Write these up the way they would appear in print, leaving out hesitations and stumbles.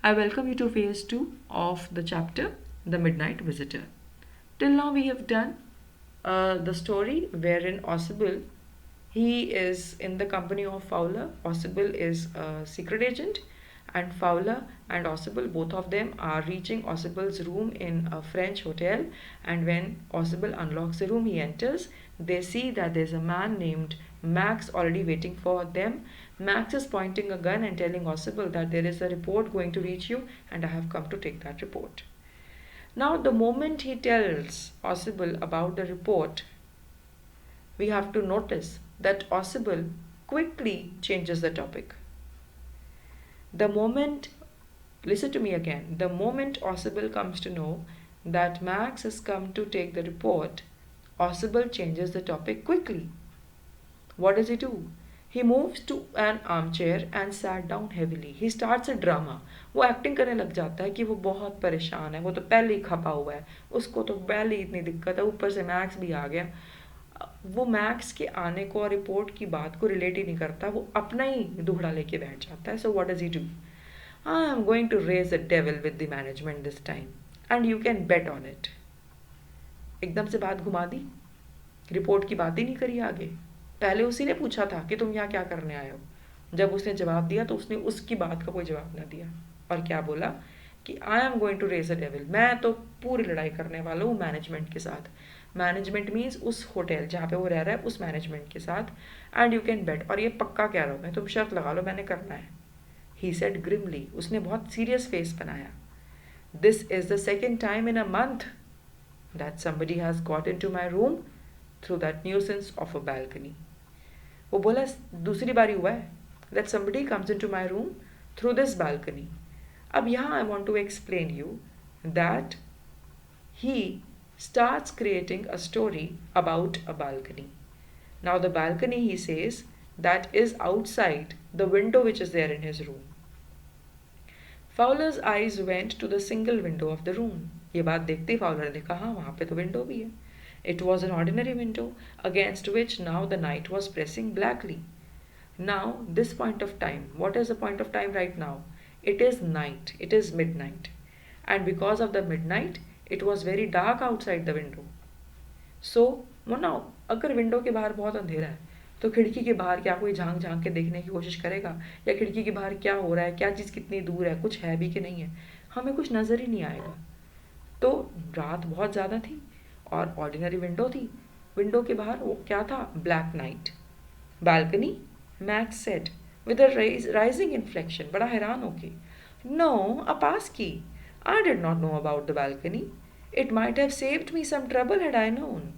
I welcome you to phase 2 of the chapter The Midnight Visitor. Till now, we have done the story wherein Ossible he is in the company of Fowler. Ossible is a secret agent, and Fowler and Ossible, both of them are reaching Ossible's room in a French hotel. And when Ossible unlocks the room, he enters. They see that there's a man named Max already waiting for them. Max is pointing a gun and telling Ossible that there is a report going to reach you, and I have come to take that report. Now, the moment he tells Ossible about the report, we have to notice that Ossible quickly changes the topic. The moment, listen to me again, the moment Ossible comes to know that Max has come to take the report, Ossible changes the topic quickly. What does he do? He moves to an armchair and sat down heavily. He starts a drama. वो acting करने लग जाता है कि वो बहुत परेशान है, वो तो पहले ही खपा हुआ है, उसको तो पहले ही इतनी दिक्कत है, ऊपर से मैक्स भी आ गया. वो मैक्स के आने को और रिपोर्ट की बात को रिलेट ही नहीं करता, वो अपना ही दुखड़ा लेके बैठ जाता है. So what does he do? I am going to raise the devil with the management this time and you can bet on it. एकदम से बात घुमा दी, रिपोर्ट की बात ही नहीं करी आगे. पहले उसी ने पूछा था कि तुम यहाँ क्या करने आए हो. जब उसने जवाब दिया तो उसने उसकी बात का कोई जवाब ना दिया और क्या बोला कि I am going to raise a devil. मैं तो पूरी लड़ाई करने वाला हूँ मैनेजमेंट के साथ. मैनेजमेंट मीन्स उस होटल जहाँ पे वो रह रहा है उस मैनेजमेंट के साथ. एंड यू कैन बेट, और ये पक्का कह रहा हूँ मैं, तुम शर्त लगा लो, मैंने करना है. He said grimly. उसने बहुत सीरियस फेस बनाया. This is the second time in a month that somebody has got into my room through that nuisance of a balcony. वो बोला दूसरी बारी हुआ है that somebody comes into my room through this balcony. अब यहाँ I want to explain you that he starts creating a story about a balcony. Now the balcony, he says, that is outside the window which is there in his room. Fowler's eyes went to the single window of the room. ये बात देखते ही Fowler ने कहा वहाँ पे तो window भी है. It was an ordinary window against which now the night was pressing blackly. Now this point of time, what is the point of time right now? It is night, it is midnight, and because of the midnight it was very dark outside the window. So now अगर window के बाहर बहुत अंधेरा है तो खिड़की के बाहर क्या कोई झांक झांक के देखने की कोशिश करेगा, या खिड़की के बाहर क्या हो रहा है, क्या चीज़ कितनी दूर है, कुछ है भी कि नहीं है, हमें कुछ नज़र ही नहीं आएगा. तो रात बहुत ज़्यादा थी और ऑर्डिनरी विंडो थी. विंडो के बाहर वो क्या था? Black night. Balcony, Max said with a rising inflection, बड़ा हैरान होके. No, a pass key. I did not know about the balcony. It might have saved me some trouble had I known.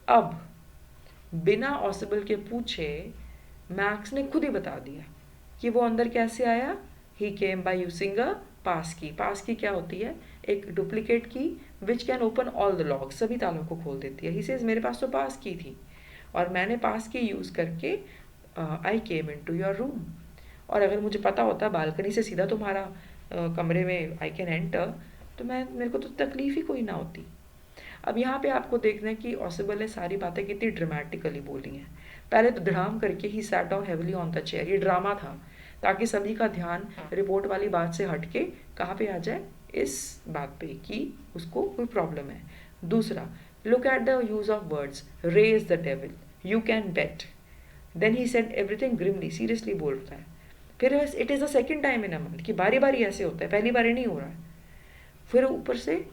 अब बिना ऑसिबल के पूछे मैक्स ने खुद ही बता दिया कि वो अंदर कैसे आया. ही came by using a pass की. पास की क्या होती है? एक डुप्लीकेट की which can open all the locks, सभी तालों को खोल देती है. ही सेज मेरे पास तो पास की थी और मैंने पास की यूज़ करके आई केम इन टू योर रूम. और अगर मुझे पता होता बालकनी से सीधा तुम्हारा कमरे में आई कैन एंटर, तो मेरे को तो तकलीफ़ ही कोई ना होती. अब यहाँ पे आपको देखना है कि ऑसिबल ने सारी बातें कितनी ड्रामेटिकली बोली हैं. पहले तो धड़ाम करके he sat down heavily on the chair. ये ड्रामा था ताकि सभी का ध्यान रिपोर्ट वाली बात से हट के कहाँ पे आ जाए, इस बात पे कि उसको कोई प्रॉब्लम है. दूसरा, look at the use of words. Raise the devil, you can bet. Then he said everything grimly, seriously बोल रहा है. फिर it is the second time in a month, कि बारी बारी ऐसे होता है, पहली बारी नहीं हो रहा है. फिर ऊपर से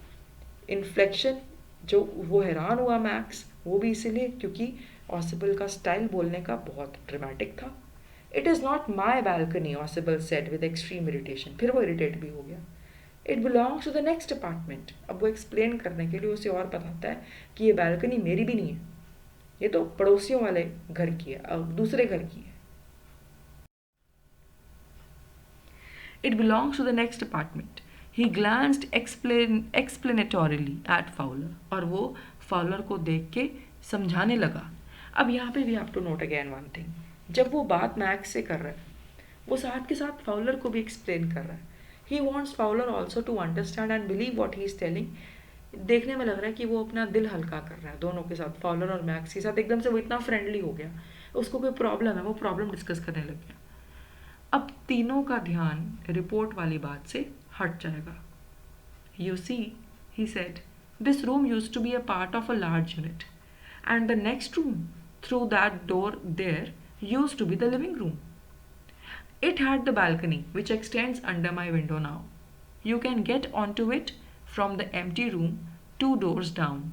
इन्फ्लेक्शन, जो वो हैरान हुआ मैक्स, वो भी इसीलिए क्योंकि ऑसिबल का स्टाइल बोलने का बहुत ड्रामेटिक था. It is not my balcony, Ausable said with extreme irritation. फिर वो इरिटेट भी हो गया. It belongs to the next apartment. अब वो एक्सप्लेन करने के लिए उसे और बताता है कि ये बैल्कनी मेरी भी नहीं है, ये तो पड़ोसियों वाले घर की है, दूसरे घर की है. It belongs to the next apartment. He glanced explanatorily at Fowler. और वो फाउलर को देख के समझाने लगा. अब यहाँ पे we have to note again one thing. जब वो बात मैक्स से कर रहा है, वो साथ के साथ फाउलर को भी एक्सप्लेन कर रहा है. He wants Fowler also to understand and believe what he is telling. देखने में लग रहा है कि वो अपना दिल हल्का कर रहा है दोनों के साथ, फाउलर और मैक्स के साथ. एकदम से वो इतना फ्रेंडली हो गया, उसको कोई प्रॉब्लम है, वो प्रॉब्लम डिस्कस करने लग गया. अब तीनों का ध्यान रिपोर्ट वाली बात से हट जाएगा. You see, he said, this room used to be a part of a large unit, and the next room through that door there used to be the living room. It had the balcony which extends under my window now. You can get onto it from the empty room 2 doors down.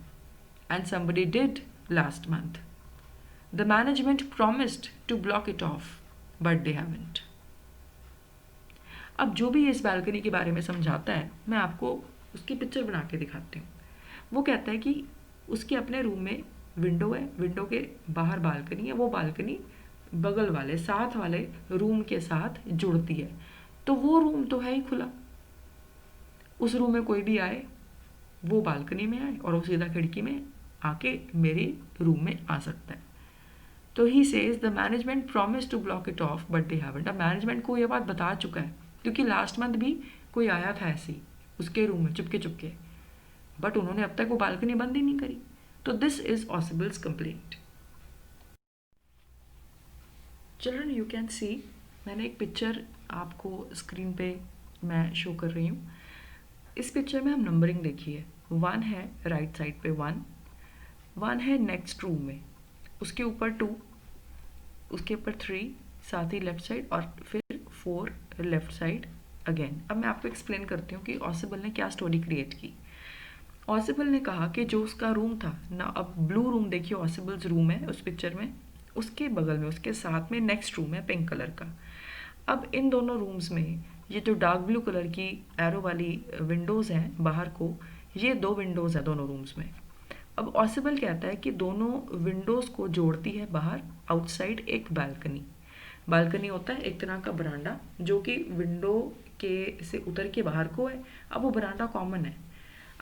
And somebody did last month. The management promised to block it off, but they haven't. अब जो भी इस balcony के बारे में समझाता है, मैं आपको उसकी पिक्चर बना के दिखाती हूँ. वो कहता है कि उसके अपने रूम में विंडो है, विंडो के बाहर बालकनी है, वो बालकनी बगल वाले साथ वाले रूम के साथ जुड़ती है. तो वो रूम तो है ही खुला, उस रूम में कोई भी आए वो बालकनी में आए और वो सीधा खिड़की में आके मेरे रूम में आ सकता है. तो he says the management promise to block it off but they haven't. अब मैनेजमेंट को ये बात बता चुका है क्योंकि लास्ट मंथ भी कोई आया था ऐसे ही उसके रूम में चुपके चुपके, बट उन्होंने अब तक वो बालकनी बंद ही नहीं करी. तो this is Ossible's complaint. Children you can see, मैंने एक पिक्चर आपको स्क्रीन पे मैं शो कर रही हूँ. इस पिक्चर में हम नंबरिंग देखिए, 1 है राइट साइड पे 1 है नेक्स्ट रूम में, उसके ऊपर 2, उसके ऊपर 3, साथ ही लेफ्ट साइड और फिर 4 लेफ्ट साइड अगेन. अब मैं आपको एक्सप्लेन करती हूँ कि ऑसिबल ने क्या स्टोरी क्रिएट की. ऑसिबल ने कहा कि जो उसका रूम था ना, अब ब्लू रूम देखिए ऑसिबल्स रूम है उस पिक्चर में, उसके बगल में उसके साथ में नेक्स्ट रूम है पिंक कलर का. अब इन दोनों रूम्स में ये जो डार्क ब्लू कलर की एरो वाली विंडोज़ हैं बाहर को, ये 2 विंडोज़ हैं दोनों रूम्स में. अब ऑसिबल कहता है कि दोनों विंडोज़ को जोड़ती है बाहर आउटसाइड एक बालकनी. बालकनी होता है एक तरह का बरांडा जो कि विंडो के से उतर के बाहर को है. अब वो बरांडा कॉमन है.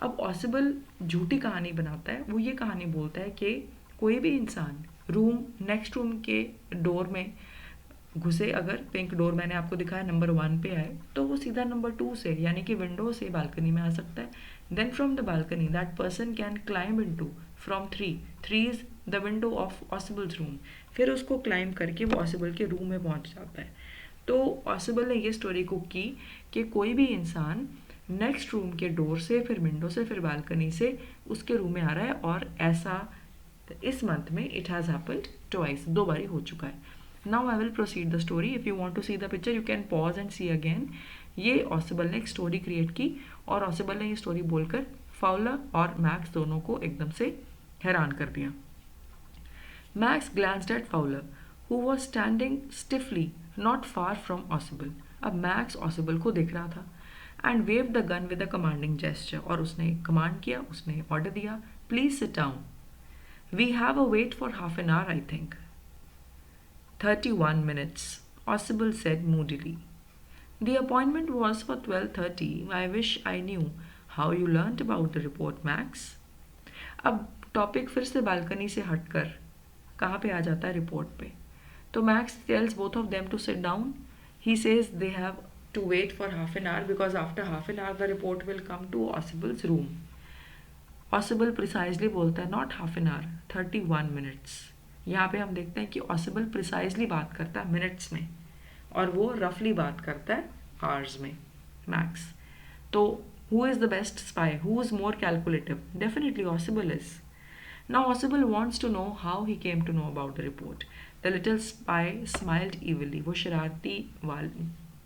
अब ऑसिबल झूठी कहानी बनाता है. वो ये कहानी बोलता है कि कोई भी इंसान रूम नेक्स्ट रूम के डोर में घुसे, अगर पिंक डोर मैंने आपको दिखाया नंबर 1 पे आए, तो वो सीधा नंबर 2 से यानी कि विंडो से बालकनी में आ सकता है. Then from the balcony that person can climb into from 3 is the window of Ossible's room. फिर उसको क्लाइंब करके वो ऑसिबल के रूम में पहुंच जाता है. तो ऑसिबल ने ये स्टोरी को की कि कोई भी इंसान नेक्स्ट रूम के डोर से, फिर विंडो से, फिर बालकनी से उसके रूम में आ रहा है. और ऐसा इस मंथ में इट हैज़ हैपेंड ट्वाइस, 2 बारी हो चुका है. Now I will proceed the story. If you want to see the picture, you can pause and see again. ये ऑसिबल ने एक स्टोरी क्रिएट की और ऑसिबल ने ये स्टोरी बोलकर फाउलर और मैक्स दोनों को एकदम से हैरान कर दिया. Max glanced at Fowler, who was standing stiffly not far from ऑसिबल. अब मैक्स ऑसिबल को देख रहा था and waved the gun with a commanding gesture. और उसने कमांड किया, उसने ऑर्डर दिया, please sit down. We have a wait for half an hour, I think. 31 minutes, Ossible said moodily. The appointment was for 12:30. I wish I knew how you learnt about the report, Max. अब topic फिर से balcony से हटकर कहाँ पे आ जाता है, report पे. तो max tells both of them to sit down. He says they have to wait for half an hour because after half an hour the report will come to Ossible's room. Ossible precisely बोलता है not half an hour, 31 minutes. यहाँ पे हम देखते हैं कि ऑसिबल precisely बात करता है मिनट्स में और वो रफली बात करता है आवर्स में, मैक्स. तो who is the best spy, who is more calculative? Definitely Ossible is. Now Ossible wants to know how he came to know about the report. The little spy smiled evilly. वो शरारती वाले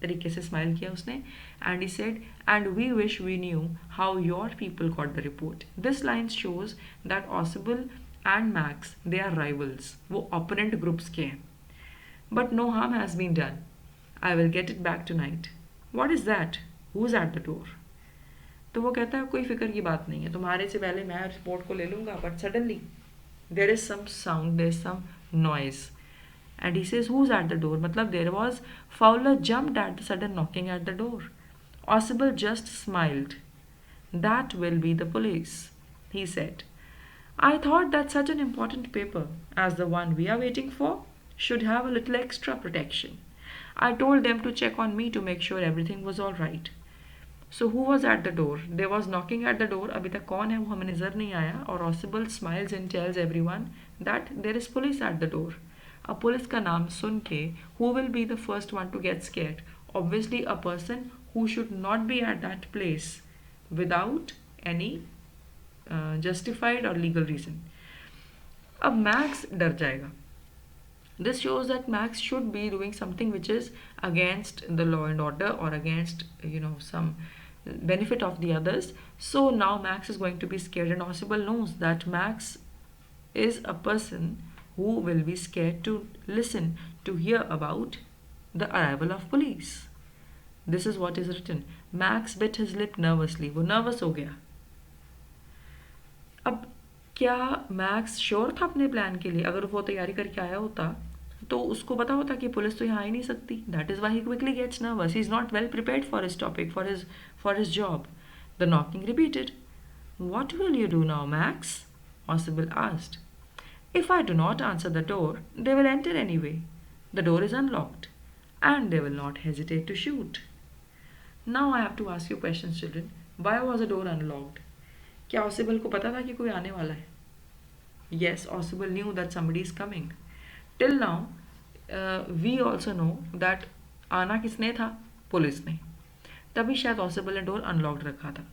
तरीके से smile किया उसने. And he said, and we wish we knew how your people got the report. This line shows that Ossible and Max, they are rivals. वो opponent groups के हैं. But no harm has been done. I will get it back tonight. What is that? Who's at the door? तो वो कहता है कोई फिक्र की बात नहीं है, तुम्हारे से पहले मैं रिपोर्ट को ले लूँगा. But suddenly there is some sound, there is some noise. And he says, who's at the door? मतलब there was, Fowler jumped at the sudden knocking at the door. Ossible just smiled. That will be the police, he said. I thought that such an important paper as the one we are waiting for should have a little extra protection. I told them to check on me to make sure everything was all right. So who was at the door? There was knocking at the door. अभी तक कौन है वो हमें नज़र नहीं आया. और Ossible smiles and tells everyone that there is police at the door. अब पुलिस का नाम सुन के who will be the first one to get scared? Obviously a person who should not be at that place without any justified or legal reason. अब max डर जाएगा. This shows that Max should be doing something which is against the law and order or against some benefit of the others. So now Max is going to be scared, and Oswald knows that Max is a person who will be scared to listen, to hear about the arrival of police. This is what is written. Max bit his lip nervously. वो nervous हो गया. अब क्या max sure था अपने plan के लिए? अगर वो तैयारी करके आया होता तो उसको पता होता कि पुलिस तो यहाँ आ ही नहीं सकती. That is why he quickly gets nervous. He is not well prepared for his topic, for his job. The knocking repeated. What will you do now, Max? Oswald asked. If I do not answer the door, they will enter anyway. The door is unlocked, and they will not hesitate to shoot. Now I have to ask you questions, children. Why was the door unlocked? क्या Oswald को पता था कि कोई आने वाला है? Yes, Oswald knew that somebody is coming. Till now, we also know that आना किसने था? पुलिस ने. तभी शायद Oswald ने डोर अनलॉक्ड रखा था.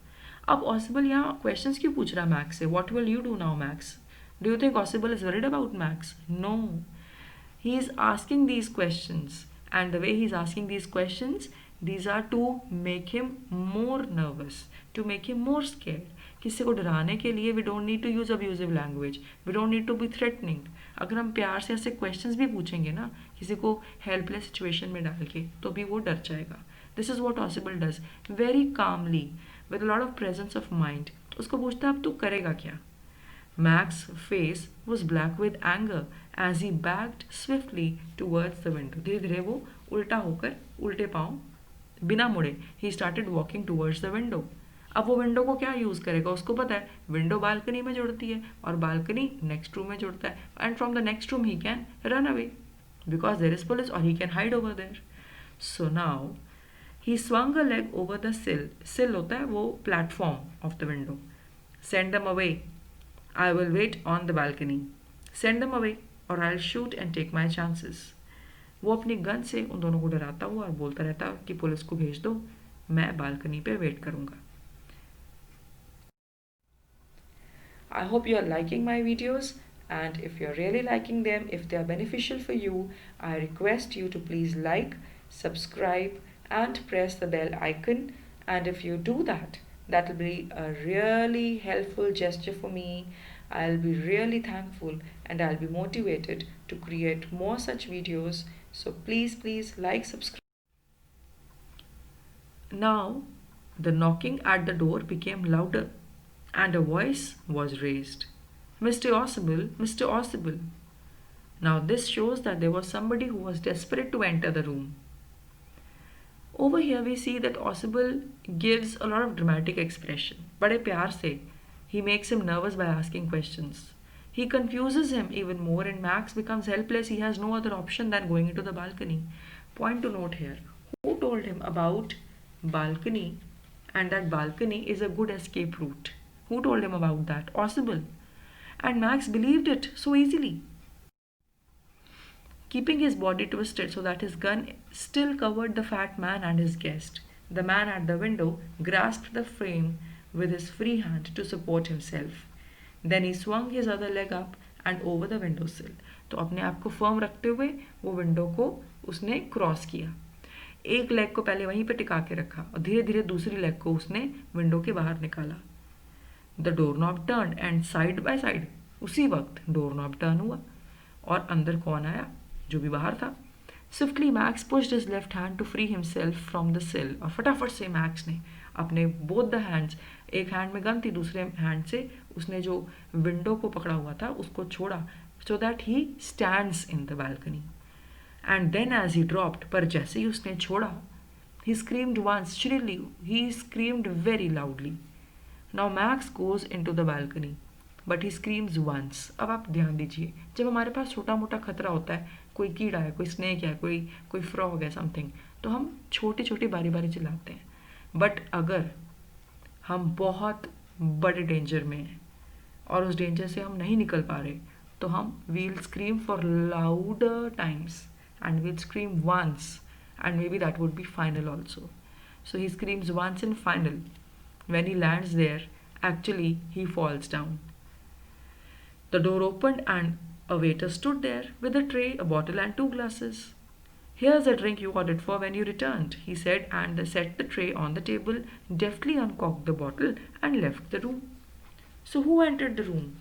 अब Oswald यहाँ क्वेश्चंस क्यों पूछ रहा है मैक्स से? What will you do now, Max? Do you think Oswald is worried about Max? No. He is asking these questions, and the way he is asking these questions, these are to make him more nervous, to make him more scared. किसी को डराने के लिए we don't need to use abusive language, we don't need to be threatening. अगर हम प्यार से ऐसे questions भी पूछेंगे ना किसी को helpless situation में डाल के, तो भी वो डर जाएगा. This is what Oswald does, very calmly, with a lot of presence of mind. उसको पूछता है अब तू करेगा क्या? Max's face was black with anger as he backed swiftly towards the window. धीरे धीरे वो उल्टा होकर उल्टे पाँव बिना मुड़े he started walking towards the window. अब वो विंडो को क्या यूज़ करेगा? उसको पता है विंडो बालकनी में जुड़ती है और बालकनी नेक्स्ट रूम में जुड़ता है, and from the next room he can run away because there is police, और he can hide over there. So now he swung a leg over the sill. सिल होता है वो platform of the window. Send them away. I will wait on the balcony. Send them away or I'll shoot and take my chances. वो अपनी gun से उन दोनों को डराता हुआ और बोलता रहता कि पुलिस को भेज दो, मैं बालकनी पे वेट करूँगा. I hope you are liking my videos, and if you are really liking them, if they are beneficial for you, I request you to please like, subscribe and press the bell icon. And if you do that, that will be a really helpful gesture for me. I'll be really thankful and I'll be motivated to create more such videos. So please like, subscribe. Now the knocking at the door became louder and a voice was raised. Mr. Oswald, Mr. Oswald. Now this shows that there was somebody who was desperate to enter the room. Over here we see that Oswald gives a lot of dramatic expression. बड़े प्यार से he makes him nervous by asking questions. He confuses him even more and Max becomes helpless. He has no other option than going into the balcony. Point to note here. Who told him about balcony and that balcony is a good escape route? Who told him about that? Oswald. And Max believed it so easily. Keeping his body twisted so that his gun still covered the fat man and his guest, the man at the window grasped the frame with his free hand to support himself. Then he swung his other leg up and over the windowsill. तो अपने आप को firm रखते हुए वो window को उसने cross किया. एक लेग को पहले वहीं पे टिका के रखा और धीरे धीरे दूसरी लेग को उसने विंडो के बाहर निकाला. The doorknob turned and side by side उसी वक्त डोरनॉब टर्न हुआ और अंदर कौन आया? जो भी बाहर था. Swiftly Max pushed his left hand to free himself from the sill. और फटाफट से मैक्स ने अपने both the hands, एक हैंड में गन थी दूसरे हैंड से उसने जो विंडो को पकड़ा हुआ था उसको छोड़ा so that he stands in the balcony. And then as he dropped, पर जैसे ही उसने छोड़ा, he screamed once shrilly. He screamed very loudly. Now Max goes into the balcony, but he screams once. अब आप ध्यान दीजिए, जब हमारे पास छोटा मोटा खतरा होता है, कोई कीड़ा है, कोई स्नेक है, कोई फ्रॉग है, समथिंग, तो हम छोटे छोटे बारी बारी चिल्लाते हैं. बट अगर हम बहुत बड़े डेंजर में हैं और उस डेंजर से हम नहीं निकल पा रहे, तो हम we'll scream for louder times and we'll scream once and maybe that would be final also. So he screams once in final. When he lands there, actually he falls down. The door opened and a waiter stood there with a tray, a bottle, and two glasses. Here's the drink you ordered for when you returned, he said, and set the tray on the table, deftly uncorked the bottle, and left the room. So, who entered the room?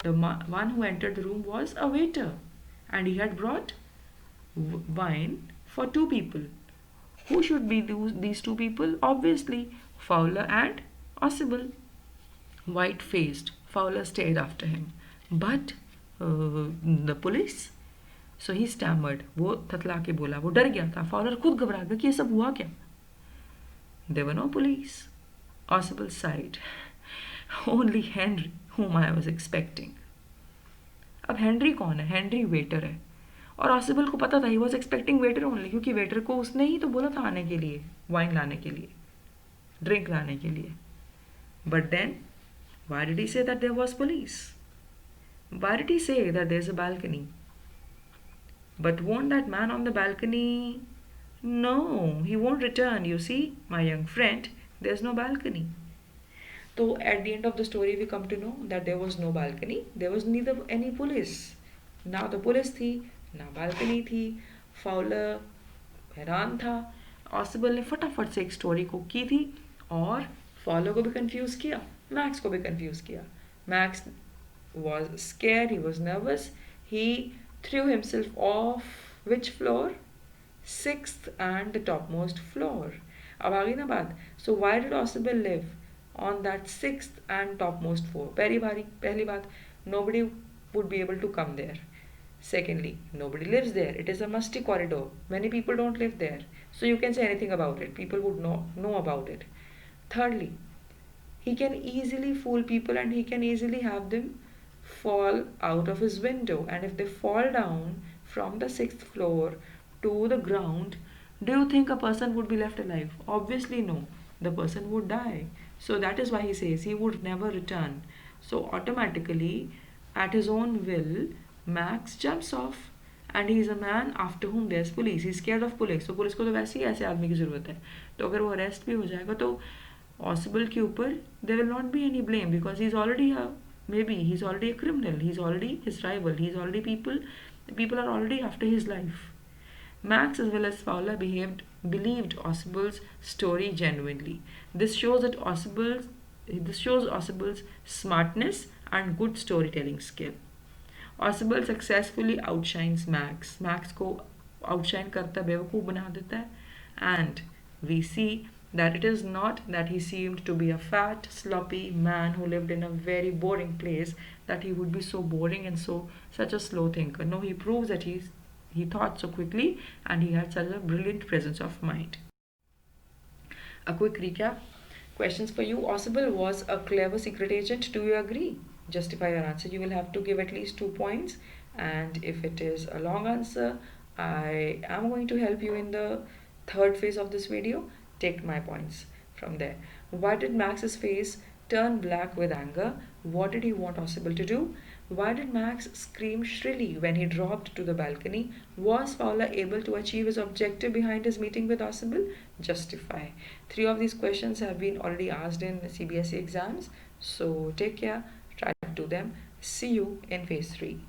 The one who entered the room was a waiter, and he had brought wine for two people. Who should be these two people? Obviously, Fowler and Ossible. White faced, Fowler stared after him. But the police? So he stammered. वो थतला के बोला, वो डर गया था. Fowler खुद घबरा गया कि ये सब हुआ क्या? There were no police. Ossible sighed. Only Henry, whom I was expecting. अब हेनरी कौन है? हेनरी वेटर है. और ऑसिबल को पता था he was expecting waiter only, क्योंकि वेटर को उसने ही तो बोला था आने के लिए, वाइन लाने के लिए, ड्रिंक लाने के लिए. But then why did he say that there was police? Why did he say that there's a balcony? But won't that man on the balcony? No, he won't return. You see, my young friend, there's no balcony. So at the end of the story, we come to know that there was no balcony. There was neither any police. Now the police थी, ना balcony थी. Fowler हैरान था. Ossible ने फटाफट से एक story को की थी और Fowler को भी कंफ्यूज किया, मैक्स को भी कंफ्यूज किया. Max was scared, he was nervous. He threw himself off which floor? 6th and the topmost floor. अब आ गई ना बात. So why did Ossible live on that 6th and topmost floor? पहली बात, nobody would be able to come there. Secondly, nobody lives there. It is a musty corridor. Many people don't live there. So you can say anything about it. People would know about it. Thirdly, he can easily fool people and he can easily have them fall out of his window. And if they fall down from the 6th floor to the ground, do you think a person would be left alive? Obviously no. The person would die. So that is why he says he would never return. So automatically, at his own will, Max jumps off. And he is a man after whom there's police. He's scared of police. So police को तो वैसे ही ऐसे आदमी की ज़रूरत है. तो अगर वो अरेस्ट भी हो जाएगा तो Ossible के ऊपर there will not be any blame because he's already a criminal. He's already his rival. He's already people are already after his life. Max as well as Fowler believed Ossible's story genuinely. This shows Ossible's smartness and good storytelling skill. Ossible successfully outshines Max. Max को outshine करता बेवकूफ़ बना देता है. And we see that it is not that he seemed to be a fat, sloppy man who lived in a very boring place, that he would be so boring and such a slow thinker. No, he proves that he thought so quickly and he had such a brilliant presence of mind. A quick recap. Questions for you. Ossible was a clever secret agent. Do you agree? Justify your answer. You will have to give at least 2 points. And if it is a long answer, I am going to help you in the third phase of this video. Take my points from there. Why did Max's face turn black with anger? What did he want Ossible to do? Why did Max scream shrilly when he dropped to the balcony? Was Fowler able to achieve his objective behind his meeting with Ossible? Justify. 3 of these questions have been already asked in CBSE exams. So take care, try to do them. See you in phase 3.